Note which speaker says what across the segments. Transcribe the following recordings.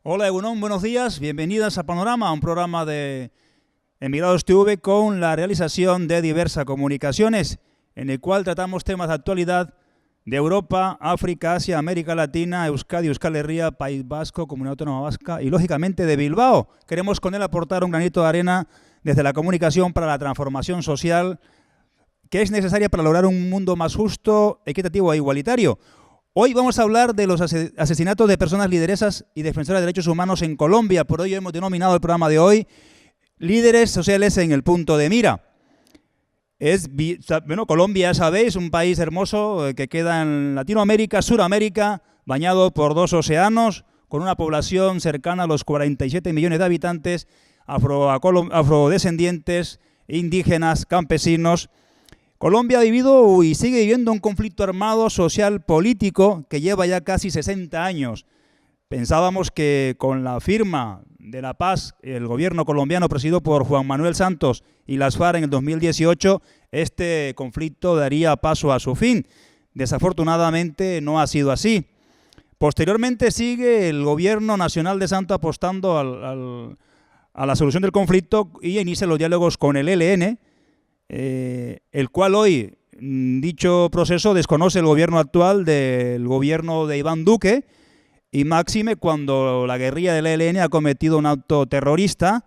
Speaker 1: Hola Egunon, buenos días, bienvenidas a Panorama, un programa de Emigrados TV con la realización de diversas comunicaciones, en el cual tratamos temas de actualidad de Europa, África, Asia, América Latina, Euskadi, Euskal Herria, País Vasco, Comunidad Autónoma Vasca y lógicamente de Bilbao. Queremos con él aportar un granito de arena desde la comunicación para la transformación social que es necesaria para lograr un mundo más justo, equitativo e igualitario. Hoy vamos a hablar de los asesinatos de personas lideresas y defensoras de derechos humanos en Colombia. Por ello hemos denominado el programa de hoy Líderes Sociales en el Punto de Mira. Colombia, sabéis, un país hermoso que queda en Latinoamérica, Suramérica, bañado por dos océanos, con una población cercana a los 47 millones de habitantes, afrodescendientes, indígenas, campesinos. Colombia ha vivido y sigue viviendo un conflicto armado, social, político que lleva ya casi 60 años. Pensábamos que con la firma de la paz, el gobierno colombiano presidido por Juan Manuel Santos y las FARC en el 2018, este conflicto daría paso a su fin. Desafortunadamente no ha sido así. Posteriormente sigue el gobierno nacional de Santos apostando a la solución del conflicto y inicia los diálogos con el ELN, el cual hoy, dicho proceso, desconoce el gobierno actual del gobierno de Iván Duque, y máxime cuando la guerrilla del ELN ha cometido un acto terrorista,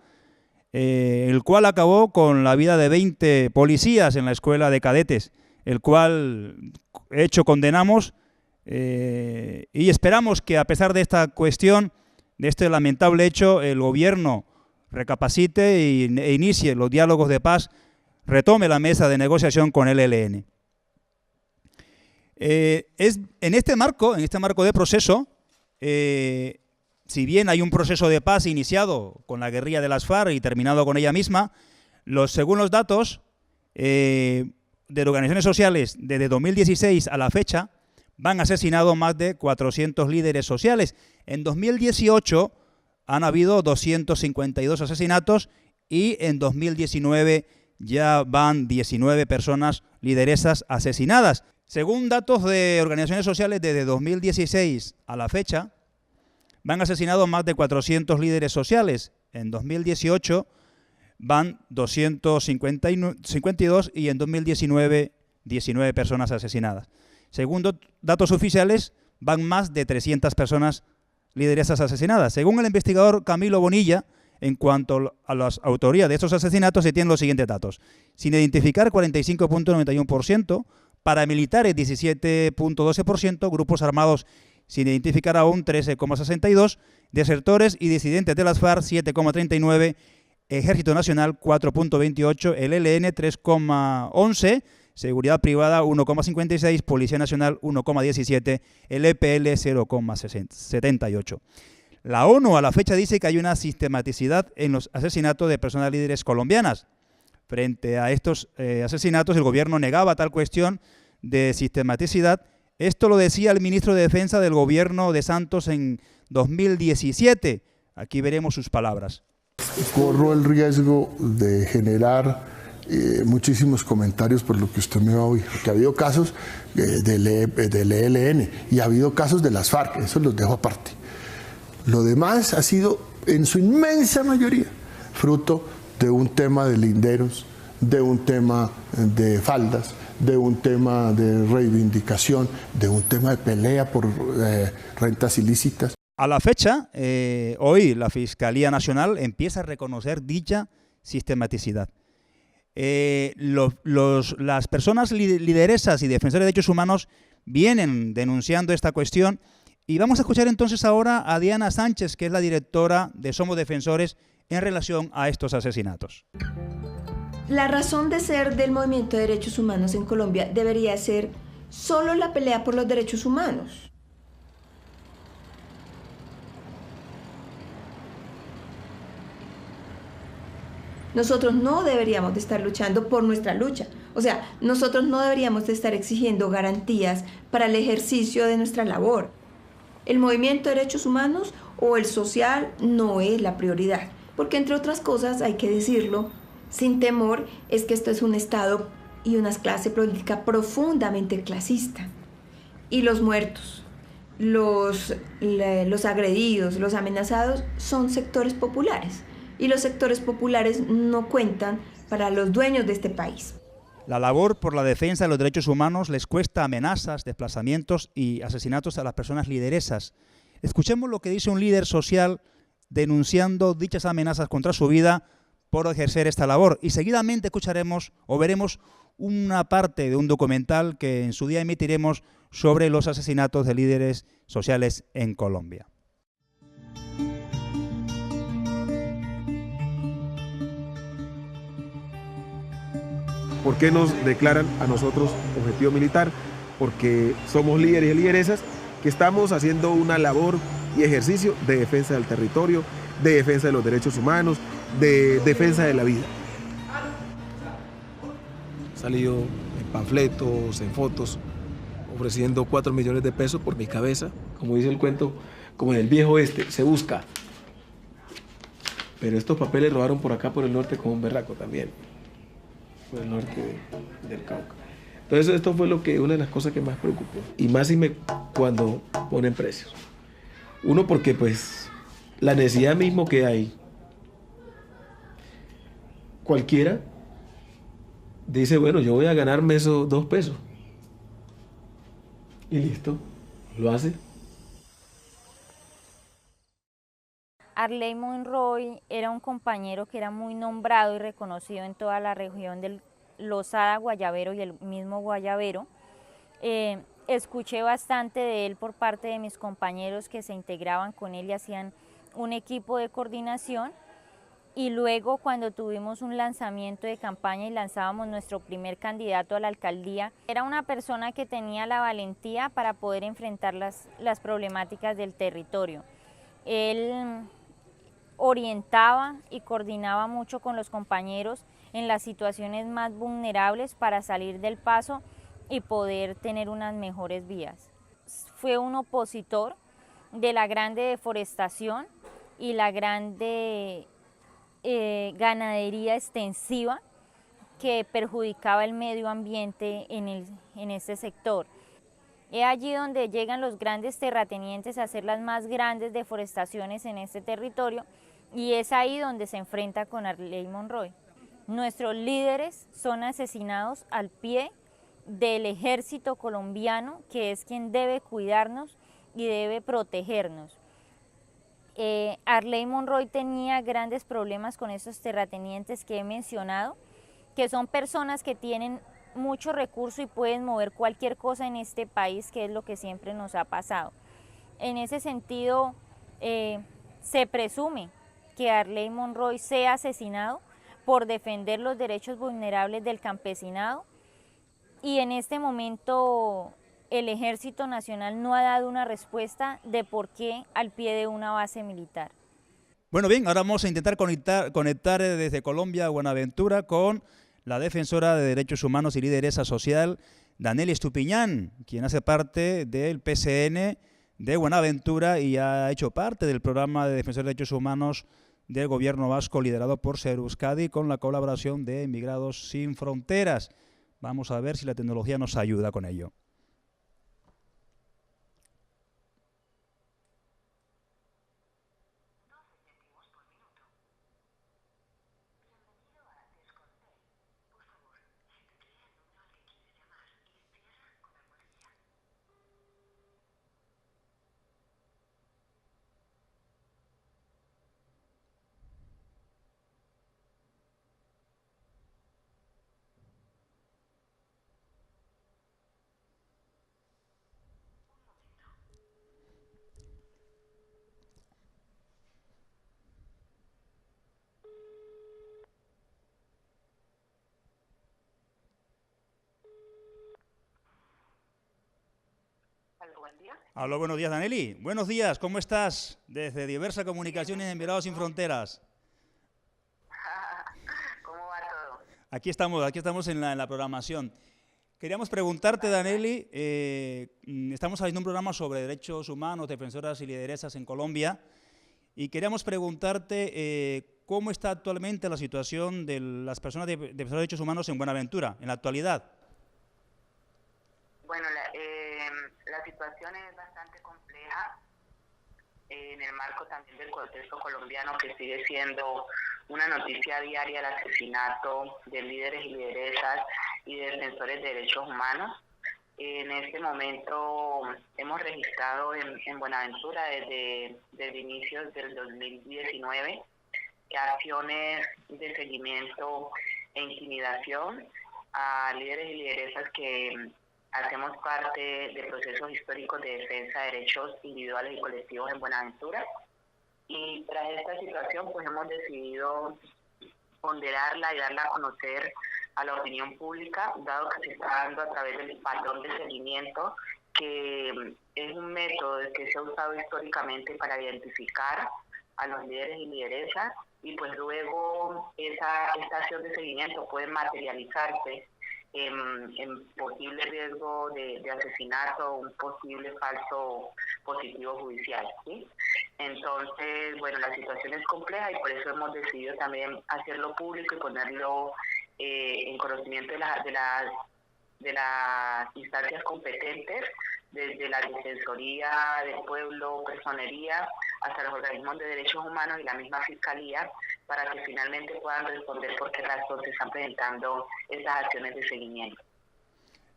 Speaker 1: el cual acabó con la vida de 20 policías en la escuela de cadetes, el cual hecho condenamos y esperamos que a pesar de esta cuestión, de este lamentable hecho, el gobierno recapacite e inicie los diálogos de paz, retome la mesa de negociación con el ELN. En este marco de proceso, si bien hay un proceso de paz iniciado con la guerrilla de las FARC y terminado con ella misma, según los datos de organizaciones sociales, desde 2016 a la fecha, van asesinados más de 400 líderes sociales. En 2018 han habido 252 asesinatos y en 2019 ya van 19 personas lideresas asesinadas. Según datos de organizaciones sociales, desde 2016 a la fecha, van asesinados más de 400 líderes sociales. En 2018 van 252 y en 2019 19 personas asesinadas. Según datos oficiales, van más de 300 personas lideresas asesinadas. Según el investigador Camilo Bonilla, en cuanto a las autorías de estos asesinatos, se tienen los siguientes datos. Sin identificar, 45.91%, paramilitares 17.12%, grupos armados sin identificar aún 13.62%, desertores y disidentes de las FARC 7.39%, Ejército Nacional 4.28%, el ELN 3.11%, Seguridad Privada 1.56%, Policía Nacional 1.17%, el EPL 0.78%. La ONU a la fecha dice que hay una sistematicidad en los asesinatos de personas líderes colombianas. Frente a estos asesinatos, el gobierno negaba tal cuestión de sistematicidad. Esto lo decía el ministro de Defensa del gobierno de Santos en 2017. Aquí veremos sus palabras.
Speaker 2: Corro el riesgo de generar muchísimos comentarios por lo que usted me va a oír, porque ha habido casos del ELN y ha habido casos de las FARC, eso los dejo aparte. Lo demás ha sido, en su inmensa mayoría, fruto de un tema de linderos, de un tema de faldas, de un tema de reivindicación, de un tema de pelea por rentas ilícitas.
Speaker 1: A la fecha, hoy la Fiscalía Nacional empieza a reconocer dicha sistematicidad. Las personas lideresas y defensores de derechos humanos vienen denunciando esta cuestión. Y vamos a escuchar entonces ahora a Diana Sánchez, que es la directora de Somos Defensores, en relación a estos asesinatos.
Speaker 3: La razón de ser del movimiento de derechos humanos en Colombia debería ser solo la pelea por los derechos humanos. Nosotros no deberíamos de estar luchando por nuestra lucha. O sea, nosotros no deberíamos de estar exigiendo garantías para el ejercicio de nuestra labor. El movimiento de derechos humanos o el social no es la prioridad, porque entre otras cosas, hay que decirlo sin temor, es que esto es un Estado y una clase política profundamente clasista. Y los muertos, los agredidos, los amenazados son sectores populares y los sectores populares no cuentan para los dueños de este país.
Speaker 1: La labor por la defensa de los derechos humanos les cuesta amenazas, desplazamientos y asesinatos a las personas lideresas. Escuchemos lo que dice un líder social denunciando dichas amenazas contra su vida por ejercer esta labor. Y seguidamente escucharemos o veremos una parte de un documental que en su día emitiremos sobre los asesinatos de líderes sociales en Colombia.
Speaker 4: ¿Por qué nos declaran a nosotros objetivo militar? Porque somos líderes y lideresas que estamos haciendo una labor y ejercicio de defensa del territorio, de defensa de los derechos humanos, de defensa de la vida. He salido en panfletos, en fotos, ofreciendo 4 millones de pesos por mi cabeza. Como dice el cuento, como en el viejo oeste, se busca. Pero estos papeles robaron por acá, por el norte, como un berraco también. Por el norte del Cauca. Entonces esto fue una de las cosas que más preocupó. Y más cuando ponen precios. Uno, porque pues la necesidad mismo que hay. Cualquiera dice, bueno, yo voy a ganarme esos 2 pesos. Y listo, lo hace.
Speaker 5: Arley Monroy era un compañero que era muy nombrado y reconocido en toda la región del Lozada, Guayabero y el mismo Guayabero. Escuché bastante de él por parte de mis compañeros que se integraban con él y hacían un equipo de coordinación. Y luego cuando tuvimos un lanzamiento de campaña y lanzábamos nuestro primer candidato a la alcaldía, era una persona que tenía la valentía para poder enfrentar las problemáticas del territorio. Él orientaba y coordinaba mucho con los compañeros en las situaciones más vulnerables para salir del paso y poder tener unas mejores vías. Fue un opositor de la grande deforestación y la grande ganadería extensiva que perjudicaba el medio ambiente en este sector. Es allí donde llegan los grandes terratenientes a hacer las más grandes deforestaciones en este territorio y es ahí donde se enfrenta con Arley Monroy. Nuestros líderes son asesinados al pie del ejército colombiano, que es quien debe cuidarnos y debe protegernos. Arley Monroy tenía grandes problemas con esos terratenientes que he mencionado, que son personas que tienen mucho recurso y pueden mover cualquier cosa en este país, que es lo que siempre nos ha pasado. En ese sentido, se presume que Arley Monroy sea asesinado por defender los derechos vulnerables del campesinado y en este momento el Ejército Nacional no ha dado una respuesta de por qué al pie de una base militar.
Speaker 1: Bueno, bien, ahora vamos a intentar conectar desde Colombia a Buenaventura con la defensora de derechos humanos y lideresa social, Danely Estupiñán, quien hace parte del PCN de Buenaventura y ha hecho parte del programa de defensa de derechos humanos del gobierno vasco liderado por Ser Euskadi con la colaboración de Emigrados Sin Fronteras. Vamos a ver si la tecnología nos ayuda con ello.
Speaker 6: Buen día.
Speaker 1: Hola, buenos días, Danely. Buenos días, ¿cómo estás? Desde Diversa Comunicaciones de Emigrados Sin Fronteras.
Speaker 6: ¿Cómo va todo?
Speaker 1: Aquí estamos en la programación. Queríamos preguntarte, Danely, estamos haciendo un programa sobre derechos humanos, defensoras y lideresas en Colombia, y queríamos preguntarte cómo está actualmente la situación de las personas defensoras de derechos humanos en Buenaventura, en la actualidad.
Speaker 6: Bueno, la situación es bastante complicada. compleja en el marco también del contexto colombiano, que sigue siendo una noticia diaria el asesinato de líderes y lideresas y de defensores de derechos humanos. En este momento hemos registrado en Buenaventura desde inicios del 2019 acciones de seguimiento e intimidación a líderes y lideresas que hacemos parte de procesos históricos de defensa de derechos individuales y colectivos en Buenaventura. Y tras esta situación, pues hemos decidido ponderarla y darla a conocer a la opinión pública, dado que se está dando a través del patrón de seguimiento, que es un método que se ha usado históricamente para identificar a los líderes y lideresas, y pues luego esta acción de seguimiento puede materializarse en posible riesgo de asesinato o un posible falso positivo judicial, ¿sí? Entonces, bueno, la situación es compleja y por eso hemos decidido también hacerlo público y ponerlo en conocimiento de las instancias competentes, desde la Defensoría del Pueblo, Personería, hasta los organismos de derechos humanos y la misma Fiscalía, para que finalmente puedan responder por qué razón se están presentando estas acciones de seguimiento.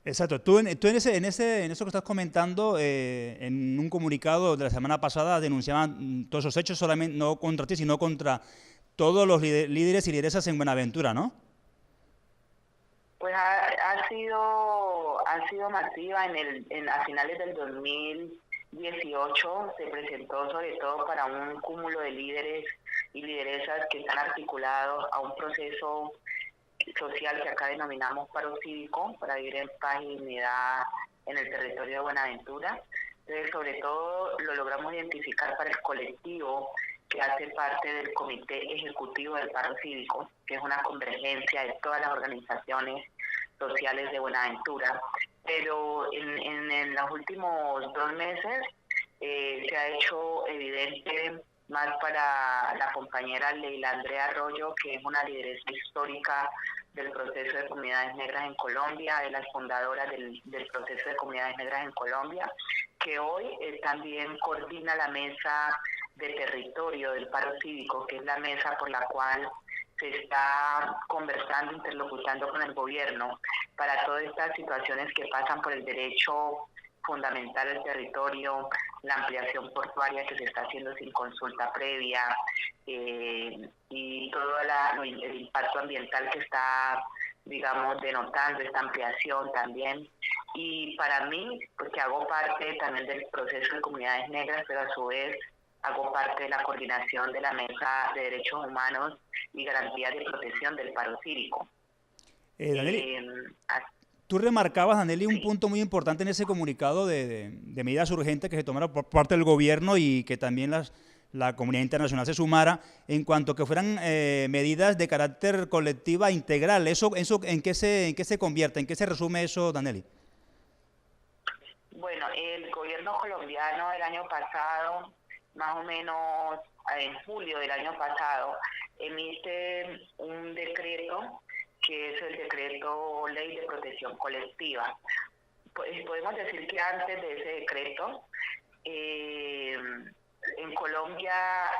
Speaker 1: Exacto. Tú en eso que estás comentando, en un comunicado de la semana pasada denunciaban todos esos hechos, solamente no contra ti, sino contra todos los líderes y lideresas en Buenaventura, ¿no?
Speaker 6: Pues ha sido masiva a finales del 2018, se presentó sobre todo para un cúmulo de líderes y lideresas que están articulados a un proceso social que acá denominamos paro cívico, para vivir en paz y dignidad en el territorio de Buenaventura. Entonces, sobre todo lo logramos identificar para el colectivo que hace parte del Comité Ejecutivo del Paro Cívico, que es una convergencia de todas las organizaciones sociales de Buenaventura. Pero en los últimos 2 meses se ha hecho evidente más para la compañera Leila Andrea Arroyo, que es una lideresa histórica del proceso de comunidades negras en Colombia, de las fundadoras del proceso de comunidades negras en Colombia, que hoy también coordina la mesa de territorio del paro cívico, que es la mesa por la cual se está conversando, interlocutando con el gobierno para todas estas situaciones que pasan por el derecho fundamental al territorio, la ampliación portuaria que se está haciendo sin consulta previa, y todo el impacto ambiental que está, digamos, denotando esta ampliación también. Y para mí, porque hago parte también del proceso de comunidades negras, pero a su vez hago parte de la coordinación de la Mesa de Derechos Humanos y Garantías de Protección del Paro Cívico.
Speaker 1: Danely, tú remarcabas, Danely, un punto muy importante en ese comunicado de medidas urgentes que se tomaron por parte del gobierno y que también la comunidad internacional se sumara, en cuanto que fueran medidas de carácter colectiva integral. ¿Eso en qué se convierte? ¿En qué se resume eso, Danely?
Speaker 6: Bueno, el gobierno colombiano el año pasado, más o menos en julio del año pasado, emite un decreto que es el decreto Ley de Protección Colectiva. Pues podemos decir que antes de ese decreto, en Colombia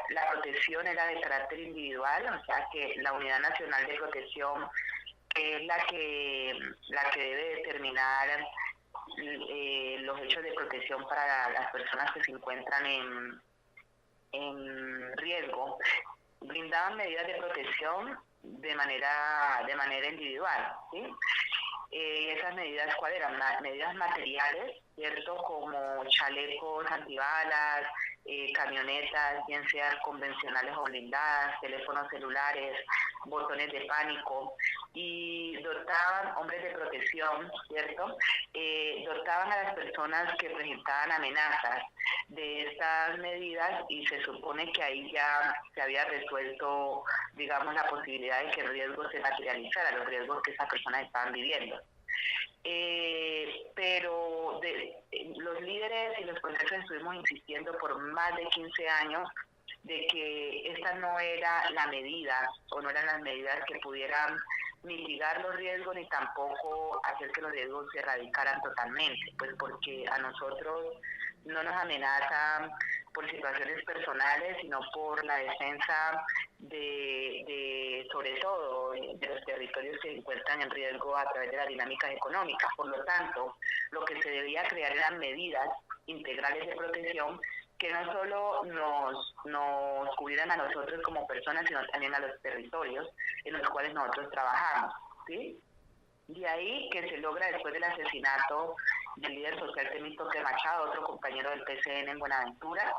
Speaker 6: la protección era de carácter individual, o sea que la Unidad Nacional de Protección, que es la que debe determinar los hechos de protección para las personas que se encuentran en riesgo, brindaban medidas de protección de manera individual, ¿sí? Esas medidas, ¿cuáles eran? Medidas materiales, ¿cierto? Como chalecos antibalas, camionetas, bien sean convencionales o blindadas, teléfonos celulares, botones de pánico, y dotaban, hombres de protección, ¿cierto? Dotaban a las personas que presentaban amenazas de estas medidas, y se supone que ahí ya se había resuelto, digamos, la posibilidad de que el riesgo se materializara, los riesgos que esas personas estaban viviendo. Pero los líderes y los procesos estuvimos insistiendo por más de 15 años de que esta no era la medida, o no eran las medidas que pudieran mitigar los riesgos ni tampoco hacer que los riesgos se erradicaran totalmente, pues porque a nosotros no nos amenaza por situaciones personales, sino por la defensa sobre todo, de los territorios que se encuentran en riesgo a través de las dinámicas económicas. Por lo tanto, lo que se debía crear eran medidas integrales de protección que no solo nos cubrieran a nosotros como personas, sino también a los territorios en los cuales nosotros trabajamos, ¿sí? De ahí que se logra, después del asesinato del líder social Temístocles Machado, otro compañero del PCN en Buenaventura,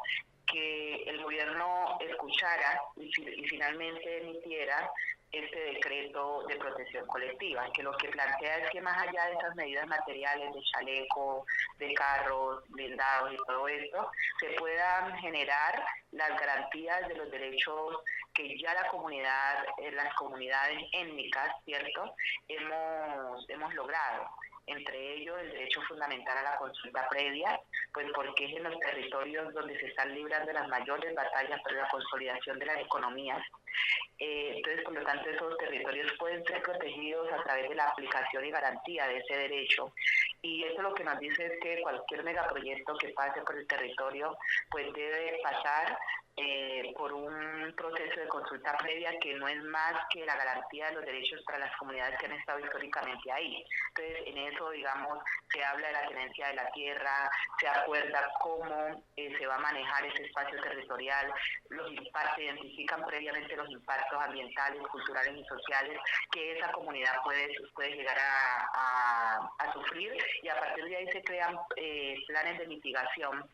Speaker 6: que el gobierno escuchara y finalmente emitiera este decreto de protección colectiva, que lo que plantea es que más allá de esas medidas materiales de chaleco, de carros, blindados y todo esto, se puedan generar las garantías de los derechos que ya la comunidad, las comunidades étnicas, ¿cierto?, hemos logrado. Entre ellos el derecho fundamental a la consulta previa, pues porque es en los territorios donde se están librando las mayores batallas por la consolidación de las economías. Entonces, por lo tanto, esos territorios pueden ser protegidos a través de la aplicación y garantía de ese derecho. Y eso lo que nos dice es que cualquier megaproyecto que pase por el territorio, pues debe pasar por un proceso de consulta previa que no es más que la garantía de los derechos para las comunidades que han estado históricamente ahí. Entonces, en eso, digamos, se habla de la tenencia de la tierra, se acuerda cómo se va a manejar ese espacio territorial, se identifican previamente los impactos ambientales, culturales y sociales que esa comunidad puede llegar a sufrir, y a partir de ahí se crean planes de mitigación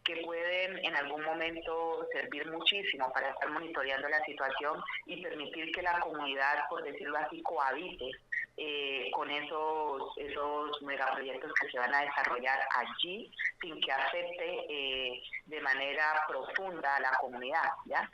Speaker 6: que pueden en algún momento servir muchísimo para estar monitoreando la situación y permitir que la comunidad, por decirlo así, cohabite con esos megaproyectos que se van a desarrollar allí sin que afecte de manera profunda a la comunidad, ¿ya?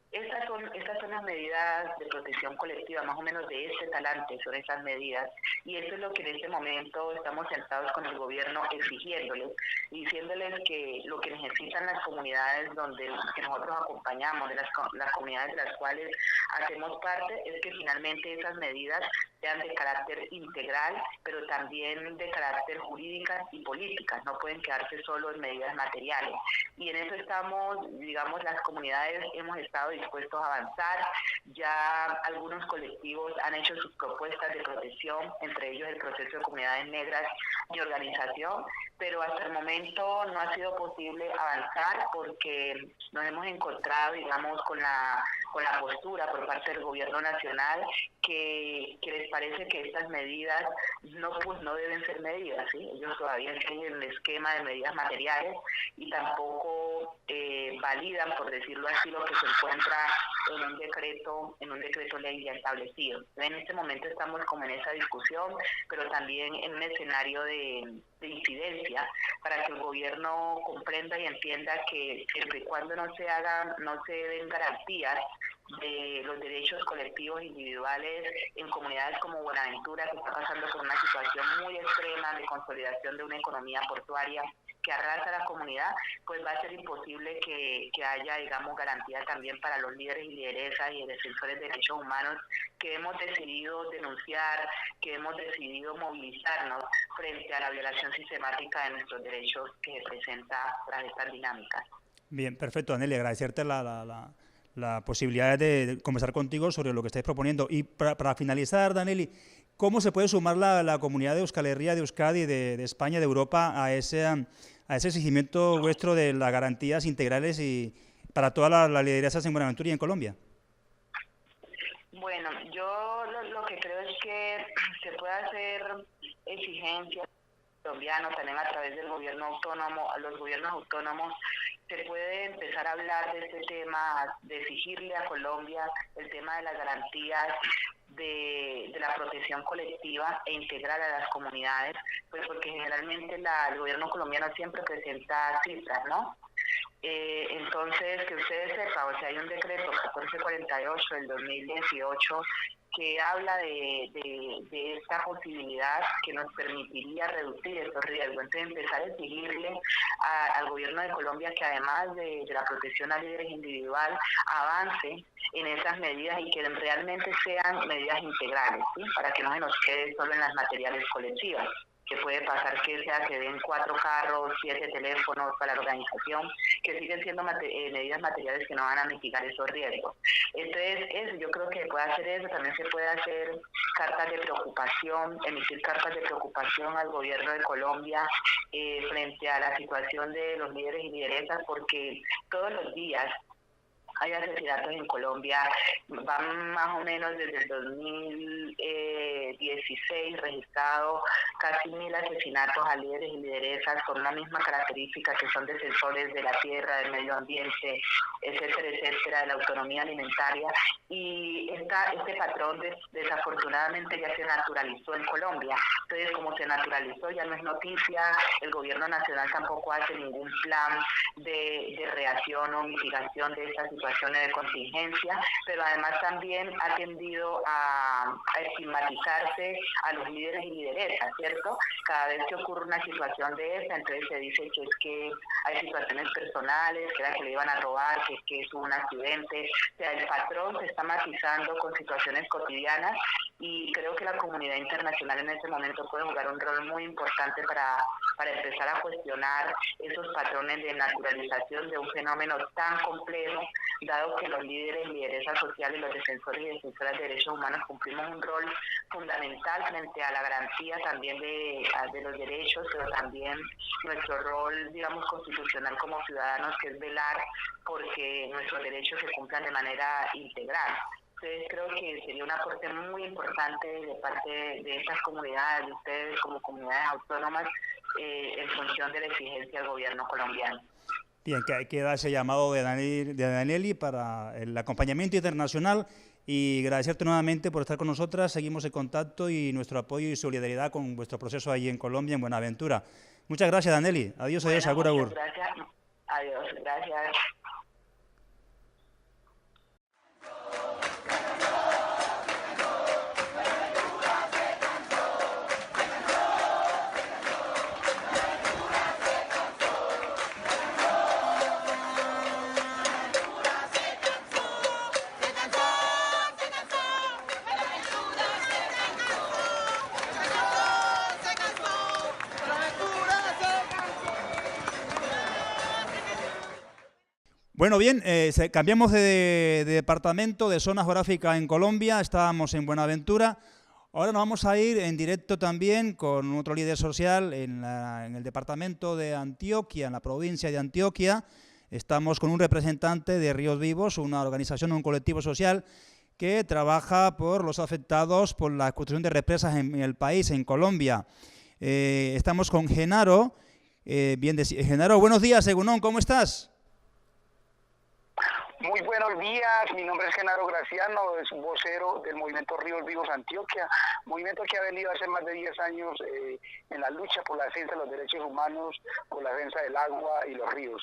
Speaker 6: Estas son las medidas de protección colectiva, más o menos de este talante son esas medidas, y eso es lo que en este momento estamos sentados con el gobierno exigiéndoles, diciéndoles que lo que necesitan las comunidades que nosotros acompañamos, de las comunidades de las cuales hacemos parte, es que finalmente esas medidas sean de carácter integral, pero también de carácter jurídicas y políticas, no pueden quedarse solo en medidas materiales. Y en eso estamos, digamos, las comunidades hemos estado dispuestos a avanzar. Ya algunos colectivos han hecho sus propuestas de protección, entre ellos el proceso de comunidades negras y organización, pero hasta el momento no ha sido posible avanzar porque nos hemos encontrado, digamos, con la postura por parte del gobierno nacional que les parece que estas medidas no deben ser medidas, ¿sí? Ellos todavía siguen el esquema de medidas materiales y tampoco validan, por decirlo así, lo que se encuentra en un decreto ley ya establecido. En este momento estamos como en esa discusión, pero también en un escenario de incidencia para que el gobierno comprenda y entienda que siempre y cuando no se den garantías de los derechos colectivos individuales en comunidades como Buenaventura, que está pasando por una situación muy extrema de consolidación de una economía portuaria que arrasa a la comunidad, pues va a ser imposible que haya, digamos, garantía también para los líderes y lideresas y defensores de derechos humanos que hemos decidido denunciar, que hemos decidido movilizarnos frente a la violación sistemática de nuestros derechos que se presenta tras estas dinámicas.
Speaker 1: Bien, perfecto, Anely, agradecerte la posibilidad de conversar contigo sobre lo que estáis proponiendo. Y para finalizar, Anely, ¿cómo se puede sumar la comunidad de Euskal Herria, de Euskadi, de España, de Europa a ese exigimiento vuestro de las garantías integrales y para todas las lideresas en Buenaventura y en Colombia?
Speaker 6: Bueno, yo lo que creo es que se puede hacer exigencias colombianos también a través del gobierno autónomo, a los gobiernos autónomos. Se puede empezar a hablar de este tema, de exigirle a Colombia el tema de las garantías de la protección colectiva e integral a las comunidades, pues porque generalmente el gobierno colombiano siempre presenta cifras, ¿no? Entonces, que ustedes sepan, o sea, hay un decreto 1448 del 2018 que habla de esta posibilidad que nos permitiría reducir estos riesgos. Entonces, empezar a exigirle al gobierno de Colombia que además de la protección a líderes individual, avance en esas medidas y que realmente sean medidas integrales, ¿sí? Para que no se nos quede solo en las materiales colectivas. que puede pasar que se den 4 carros, 7 teléfonos para la organización, que siguen siendo medidas materiales que no van a mitigar esos riesgos. Entonces, yo creo que se puede hacer eso, también se puede hacer cartas de preocupación, emitir cartas de preocupación al gobierno de Colombia frente a la situación de los líderes y lideresas, porque todos los días hay asesinatos en Colombia, van más o menos desde el 2016 registrados casi 1000 asesinatos a líderes y lideresas con la misma característica, que son defensores de la tierra, del medio ambiente, etcétera, etcétera, de la autonomía alimentaria. Y este patrón desafortunadamente ya se naturalizó en Colombia. Entonces, como se naturalizó, ya no es noticia, el gobierno nacional tampoco hace ningún plan de reacción o mitigación de esta situación de contingencia, pero además también ha tendido a estigmatizarse a los líderes y lideresas, ¿cierto? Cada vez que ocurre una situación de esa, entonces se dice que es que hay situaciones personales, que era que le iban a robar, que es que hubo un accidente. O sea, el patrón se está matizando con situaciones cotidianas, y creo que la comunidad internacional en este momento puede jugar un rol muy importante para empezar a cuestionar esos patrones de naturalización de un fenómeno tan complejo, dado que los líderes y lideresas sociales, los defensores y defensoras de derechos humanos cumplimos un rol fundamental frente a la garantía también de los derechos, pero también nuestro rol, digamos, constitucional como ciudadanos, que es velar porque nuestros derechos se cumplan de manera integral. Entonces creo que sería un aporte muy importante de parte de estas comunidades, de ustedes como comunidades autónomas, en función de la exigencia del gobierno colombiano.
Speaker 1: Bien, que queda ese llamado de Danelli para el acompañamiento internacional, y agradecerte nuevamente por estar con nosotras. Seguimos en contacto y nuestro apoyo y solidaridad con vuestro proceso allí en Colombia, en Buenaventura. Muchas gracias, Danelli. Adiós, adiós, agur, agur.
Speaker 6: Gracias. Adiós, gracias.
Speaker 1: Bueno, bien, cambiamos de departamento, de zona geográfica en Colombia. Estábamos en Buenaventura. Ahora nos vamos a ir en directo también con otro líder social en el departamento de Antioquia, en la provincia de Antioquia. Estamos con un representante de Ríos Vivos, una organización, un colectivo social que trabaja por los afectados por la construcción de represas en el país, en Colombia. Estamos con Genaro. Genaro, buenos días, Egunon, ¿cómo estás?
Speaker 7: Muy buenos días, mi nombre es Genaro Graciano, es vocero del Movimiento Ríos Vivos Antioquia, movimiento que ha venido hace más de 10 años en la lucha por la defensa de los derechos humanos, por la defensa del agua y los ríos.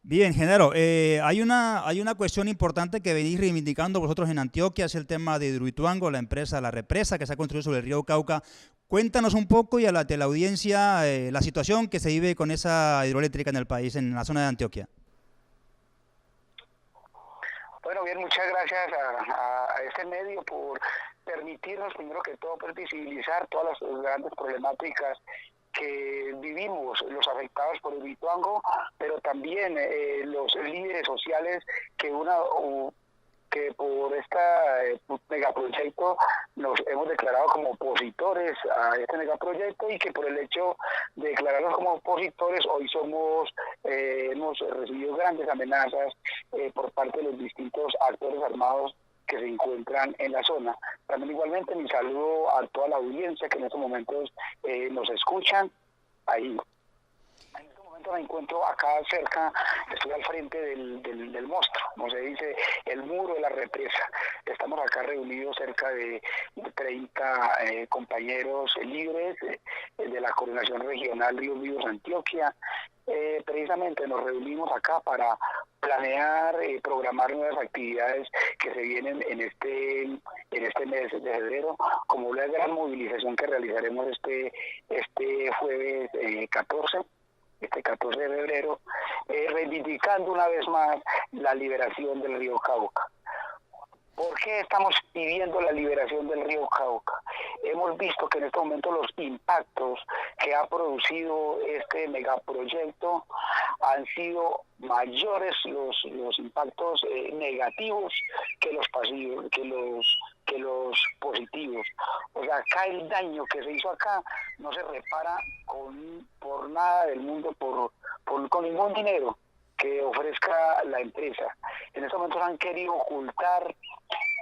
Speaker 1: Bien, Genaro, hay una cuestión importante que venís reivindicando vosotros en Antioquia, es el tema de Hidroituango, la represa que se ha construido sobre el río Cauca. Cuéntanos un poco y a la audiencia la situación que se vive con esa hidroeléctrica en el país, en la zona de Antioquia.
Speaker 7: Bueno, bien, muchas gracias a este medio por permitirnos, primero que todo, pues, visibilizar todas las grandes problemáticas que vivimos los afectados por el Hidroituango, pero también los líderes sociales que por este megaproyecto nos hemos declarado como opositores a este megaproyecto, y que por el hecho de declararnos como opositores hoy hemos recibido grandes amenazas por parte de los distintos actores armados que se encuentran en la zona. También igualmente mi saludo a toda la audiencia que en estos momentos nos escuchan ahí. En este momento me encuentro acá cerca, estoy al frente del monstruo, como se dice, el muro de la represa. Estamos acá reunidos cerca de 30 compañeros libres de la Coordinación Regional Ríos Vivos Antioquia. Precisamente nos reunimos acá para planear, programar nuevas actividades que se vienen en este mes de febrero, como la gran movilización que realizaremos este jueves 14 de febrero, reivindicando una vez más la liberación del río Cauca. ¿Por qué estamos pidiendo la liberación del río Cauca? hemos visto que en este momento los impactos que ha producido este megaproyecto han sido mayores los impactos negativos que los pasivos, que los positivos. O sea, acá el daño que se hizo acá no se repara por nada del mundo, con ningún dinero que ofrezca la empresa. En estos momentos han querido ocultar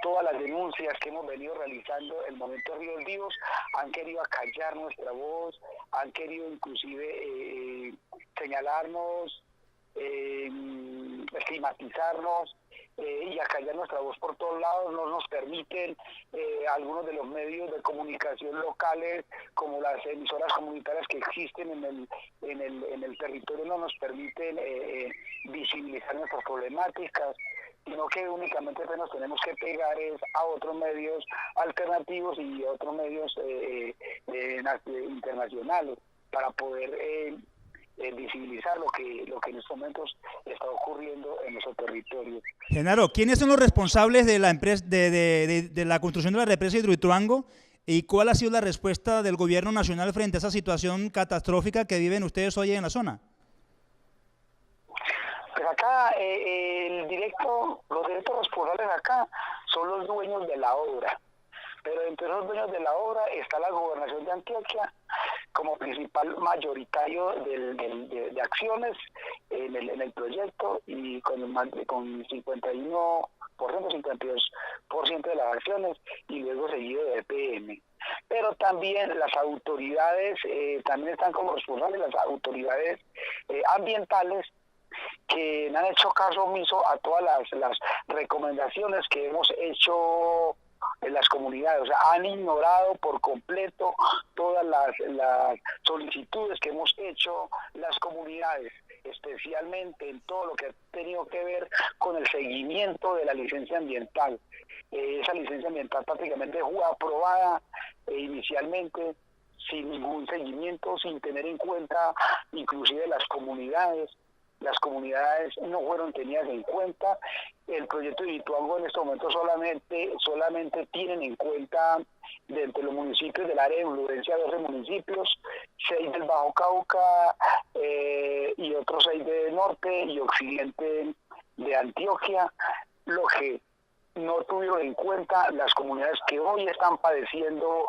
Speaker 7: todas las denuncias que hemos venido realizando en el momento de Ríos Vivos, han querido acallar nuestra voz, han querido inclusive señalarnos, estigmatizarnos y acallar nuestra voz por todos lados. No nos permiten algunos de los medios de comunicación locales, como las emisoras comunitarias que existen en el territorio, no nos permiten visibilizar nuestras problemáticas, sino que únicamente nos tenemos que pegar a otros medios alternativos y otros medios internacionales para poder visibilizar lo que en estos momentos está ocurriendo en nuestro territorio.
Speaker 1: Genaro, ¿quiénes son los responsables de la empresa de la construcción de la represa de Hidroituango y cuál ha sido la respuesta del gobierno nacional frente a esa situación catastrófica que viven ustedes hoy en la zona?
Speaker 7: Pues acá los directos responsables acá son los dueños de la obra, pero entre los dueños de la obra está la Gobernación de Antioquia como principal mayoritario de acciones en el proyecto, y con 51%, 52% de las acciones, y luego seguido de EPM. Pero también las autoridades también están como responsables, las autoridades ambientales, que han hecho caso omiso a todas las recomendaciones que hemos hecho en las comunidades. O sea, han ignorado por completo todas las solicitudes que hemos hecho las comunidades, especialmente en todo lo que ha tenido que ver con el seguimiento de la licencia ambiental. Esa licencia ambiental prácticamente fue aprobada inicialmente sin ningún seguimiento, sin tener en cuenta inclusive las comunidades. Las comunidades no fueron tenidas en cuenta. El proyecto de Hidroituango en este momento solamente tienen en cuenta, de entre los municipios del área de influencia, 12 municipios, 6 del Bajo Cauca y otros 6 de norte y occidente de Antioquia, lo que no tuvieron en cuenta las comunidades que hoy están padeciendo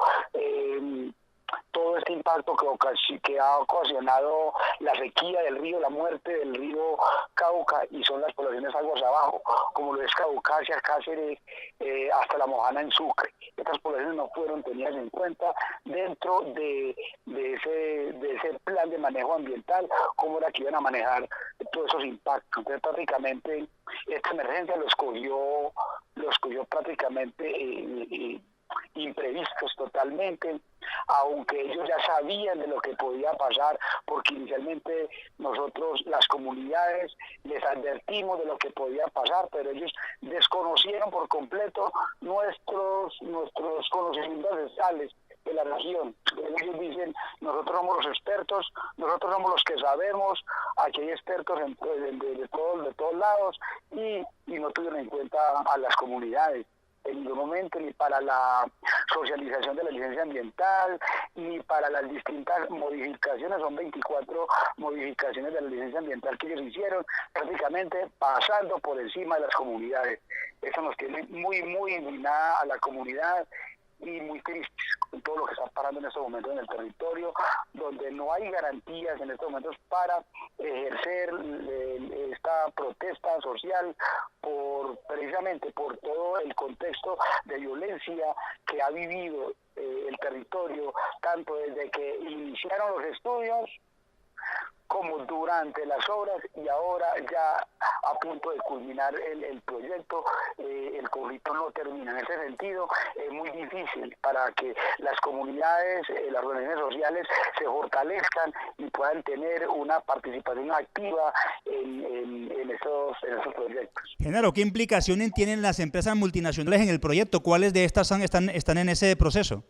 Speaker 7: todo este impacto que ha ocasionado la sequía del río, la muerte del río Cauca, y son las poblaciones aguas abajo, como lo es Caucasia, Cáceres, hasta La Mojana en Sucre. Estas poblaciones no fueron tenidas en cuenta dentro de ese plan de manejo ambiental, cómo era que iban a manejar todos esos impactos. Entonces, prácticamente, esta emergencia los cogió prácticamente imprevistos totalmente, aunque ellos ya sabían de lo que podía pasar, porque inicialmente nosotros, las comunidades, les advertimos de lo que podía pasar, pero ellos desconocieron por completo nuestros conocimientos ancestrales de la región. Ellos dicen, nosotros somos los expertos, nosotros somos los que sabemos, aquí hay expertos de todos lados, y no tuvieron en cuenta a las comunidades en ningún momento, ni para la socialización de la licencia ambiental, ni para las distintas modificaciones. Son 24 modificaciones de la licencia ambiental que ellos hicieron, prácticamente pasando por encima de las comunidades. Eso nos tiene muy, muy indignada a la comunidad y muy tristes con todo lo que está pasando en estos momentos en el territorio, donde no hay garantías en estos momentos para ejercer esta protesta social, precisamente por todo el contexto de violencia que ha vivido el territorio, tanto desde que iniciaron los estudios como durante las obras, y ahora ya a punto de culminar el proyecto. El conflicto no termina. En ese sentido, es muy difícil para que las comunidades, las organizaciones sociales se fortalezcan y puedan tener una participación activa en esos proyectos.
Speaker 1: Genaro, ¿qué implicaciones tienen las empresas multinacionales en el proyecto? ¿Cuáles de estas están en ese proceso?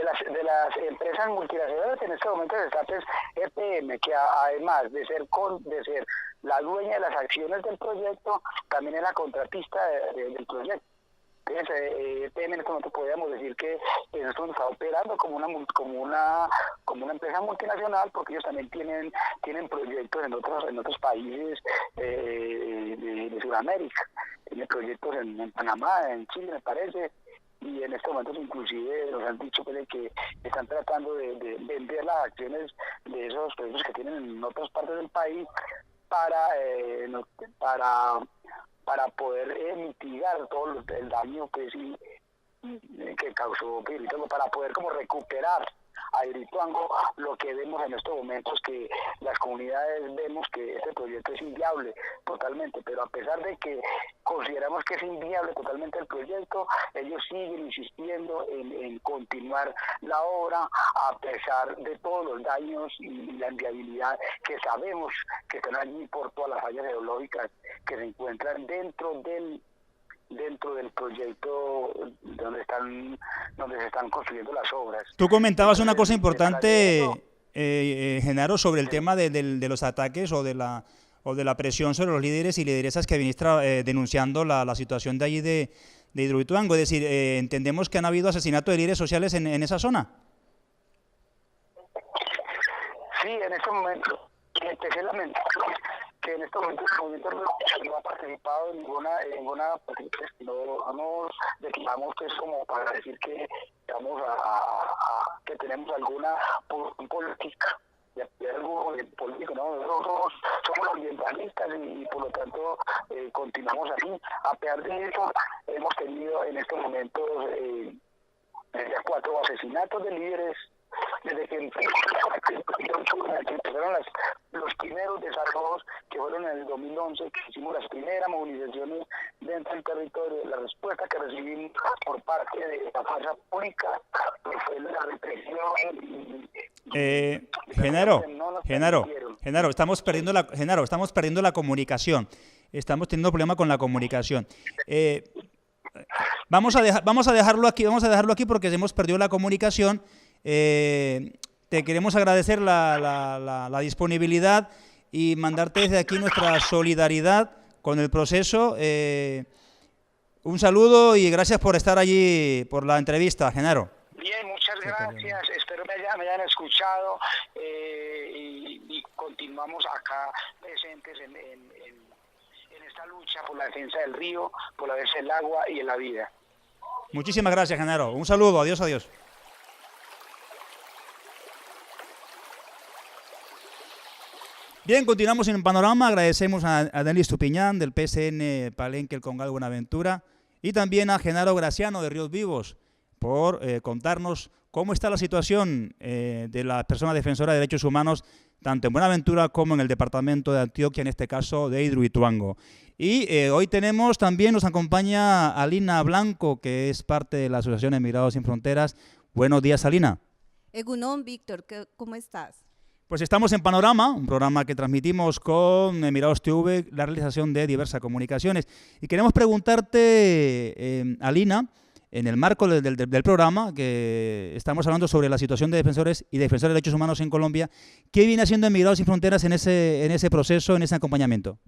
Speaker 7: De las empresas multinacionales en este momento está EPM, que además de ser la dueña de las acciones del proyecto, también es la contratista del proyecto. Entonces, en este momento podríamos decir que nosotros está operando como una empresa multinacional, porque ellos también tienen proyectos en otros países de Sudamérica. Tienen proyectos en Panamá, en Chile, me parece, y en estos momentos inclusive nos han dicho pues, que están tratando de vender las acciones de esos proyectos que tienen en otras partes del país para poder mitigar todo el daño que causó Hidroituango, para poder como recuperar a Hidroituango. Lo que vemos en estos momentos, que las comunidades vemos que este proyecto es inviable totalmente, pero a pesar de que consideramos que es inviable totalmente el proyecto, ellos siguen insistiendo en continuar la obra a pesar de todos los daños y la inviabilidad que sabemos que están allí por todas las fallas geológicas que se encuentran dentro del proyecto donde se están construyendo las obras.
Speaker 1: Tú comentabas una cosa importante, Genaro, sobre el tema de los ataques o de la presión sobre los líderes y lideresas que venís denunciando la situación de allí de Hidroituango. Es decir, entendemos que han habido asesinatos de líderes sociales en esa zona.
Speaker 7: Sí, en este momento, especialmente que en estos momentos el movimiento no ha participado en ninguna no nos declaramos que es como para decir que vamos que tenemos alguna política algo político, ¿no? Nosotros somos ambientalistas y por lo tanto continuamos así. A pesar de eso, hemos tenido en estos momentos 4 asesinatos de líderes. Desde que empezaron los primeros desarrollos, que fueron en el 2011, que hicimos las primeras movilizaciones dentro del territorio, la respuesta que recibimos por parte de la fuerza pública fue la represión.
Speaker 1: Genaro, estamos perdiendo la comunicación. Estamos teniendo problemas con la comunicación. Vamos a dejarlo aquí porque hemos perdido la comunicación. Te queremos agradecer la disponibilidad y mandarte desde aquí nuestra solidaridad con el proceso. Un saludo y gracias por estar allí, por la entrevista, Genaro.
Speaker 7: Bien, muchas gracias. Espero me hayan escuchado y continuamos acá presentes en esta lucha por la defensa del río, por la defensa del agua y de la vida.
Speaker 1: Muchísimas gracias, Genaro. Un saludo. Adiós, adiós. Bien, continuamos en el panorama. Agradecemos a Denis Tupiñán del PSN Palenque El Congal Buenaventura y también a Genaro Graciano de Ríos Vivos por contarnos cómo está la situación de las personas defensoras de derechos humanos tanto en Buenaventura como en el departamento de Antioquia, en este caso de Hidroituango. Y hoy nos acompaña Alina Blanco, que es parte de la Asociación Emigrados Sin Fronteras. Buenos días, Alina.
Speaker 8: Egunon, Víctor, ¿cómo estás?
Speaker 1: Pues estamos en Panorama, un programa que transmitimos con Emigrados TV, la realización de diversas comunicaciones. Y queremos preguntarte, Alina, en el marco del programa, que estamos hablando sobre la situación de defensores y defensores de derechos humanos en Colombia, ¿qué viene haciendo Emigrados Sin Fronteras en ese proceso, en ese acompañamiento?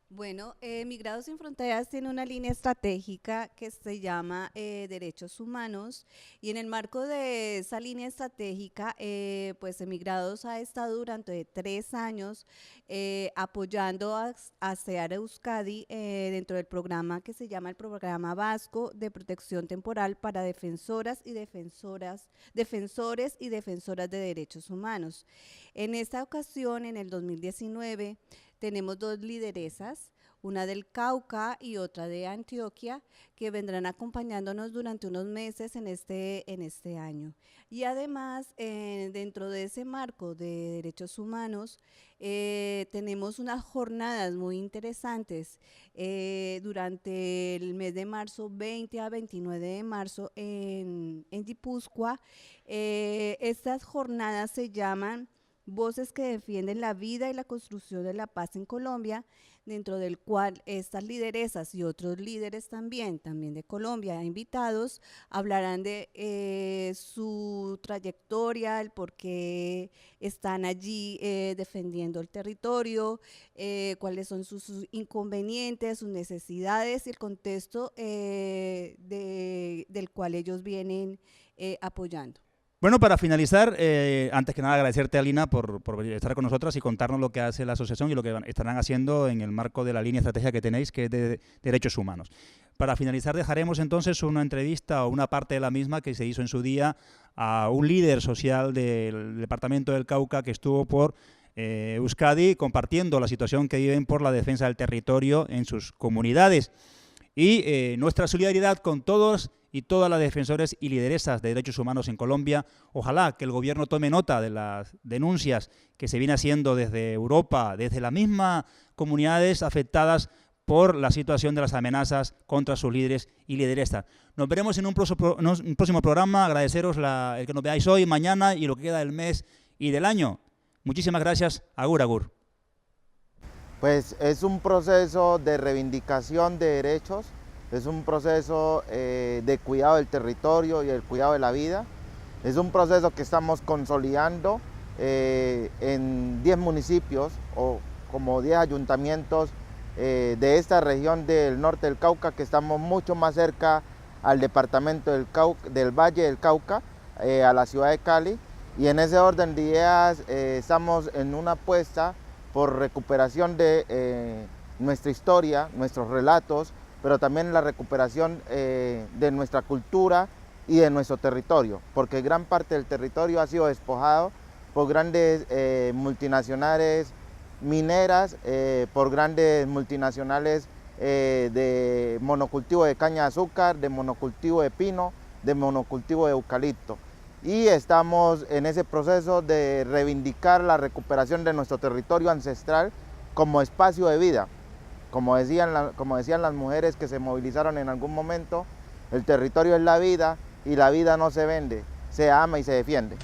Speaker 8: Bueno, Emigrados Sin Fronteras tiene una línea estratégica que se llama Derechos Humanos, y en el marco de esa línea estratégica, pues Emigrados ha estado durante 3 años apoyando a SEAR Euskadi dentro del programa que se llama el Programa Vasco de Protección Temporal para Defensores y Defensoras de Derechos Humanos. En esta ocasión, en el 2019, tenemos 2 lideresas, una del Cauca y otra de Antioquia, que vendrán acompañándonos durante unos meses en este año. Y además, dentro de ese marco de derechos humanos, tenemos unas jornadas muy interesantes durante el mes de marzo, 20 a 29 de marzo en Guipúzcoa. Estas jornadas se llaman voces que defienden la vida y la construcción de la paz en Colombia, dentro del cual estas lideresas y otros líderes también de Colombia, invitados, hablarán de su trayectoria, el por qué están allí defendiendo el territorio, cuáles son sus inconvenientes, sus necesidades y el contexto del cual ellos vienen apoyando.
Speaker 1: Bueno, para finalizar, antes que nada agradecerte, Alina, por estar con nosotras y contarnos lo que hace la asociación y lo que estarán haciendo en el marco de la línea estratégica que tenéis, que es de derechos humanos. Para finalizar, dejaremos entonces una entrevista o una parte de la misma que se hizo en su día a un líder social del departamento del Cauca que estuvo por Euskadi compartiendo la situación que viven por la defensa del territorio en sus comunidades. Y nuestra solidaridad con todos y todas las defensores y lideresas de derechos humanos en Colombia. Ojalá que el gobierno tome nota de las denuncias que se viene haciendo desde Europa, desde las mismas comunidades afectadas por la situación de las amenazas contra sus líderes y lideresas. Nos veremos en un próximo programa. Agradeceros el que nos veáis hoy, mañana y lo que queda del mes y del año. Muchísimas gracias. Agur, agur.
Speaker 9: Pues es un proceso de reivindicación de derechos, es un proceso de cuidado del territorio y el cuidado de la vida. Es un proceso que estamos consolidando en 10 municipios o como 10 ayuntamientos de esta región del norte del Cauca, que estamos mucho más cerca al departamento del Valle del Cauca, a la ciudad de Cali. Y en ese orden de ideas estamos en una apuesta por recuperación de nuestra historia, nuestros relatos, pero también la recuperación de nuestra cultura y de nuestro territorio, porque gran parte del territorio ha sido despojado por grandes multinacionales mineras, por grandes multinacionales de monocultivo de caña de azúcar, de monocultivo de pino, de monocultivo de eucalipto. Y estamos en ese proceso de reivindicar la recuperación de nuestro territorio ancestral como espacio de vida. Como decían las mujeres que se movilizaron en algún momento, el territorio es la vida y la vida no se vende, se ama y se defiende.